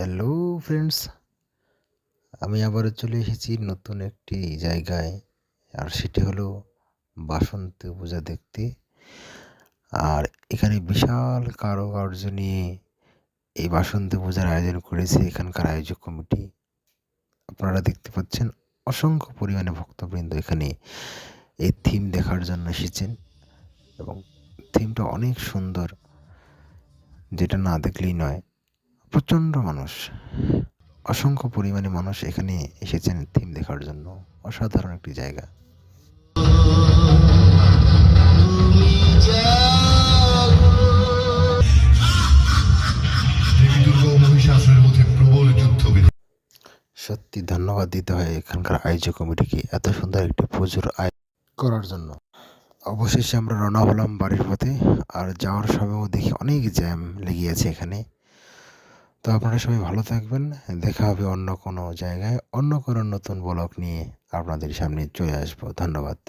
Hello friends, আমি আবারও চলে এসেছি নতুন একটি জায়গায়। আর সেটি হলো বাসন্তী পূজা দেখতে। আর এখানে বিশাল কারুকার্য নিয়ে এই বাসন্তী পূজার আয়োজন করেছে এখানকার আয়োজক কমিটি। আপনারা দেখতে পাচ্ছেন অসংখ্য পরিমাণে ভক্তবৃন্দ এখানে এই থিম দেখার জন্য এসেছেন এবং থিমটা অনেক সুন্দর, যেটা না দেখলেই নয়। প্রচণ্ড মানুষ, অসংখ্য পরিমাণে মানুষ এখানে এসেছেন থিম দেখার জন্য। অসাধারণ একটি জায়গা। সত্যি ধন্যবাদ দিতে হয় এখানকার আয়োজক কমিটিকে এত সুন্দর একটি পুজোর আয়োজন করার জন্য। অবশেষে আমরা রওনা হলাম বাড়ির পথে। আর যাওয়ার সময়ও দেখি অনেক জ্যাম লেগে আছে এখানে। তো আপনারা সবাই ভালো থাকবেন। দেখা হবে অন্য কোনো জায়গায়, অন্য কোনো নতুন ব্লগ নিয়ে আপনাদের সামনে চলে আসবো। ধন্যবাদ।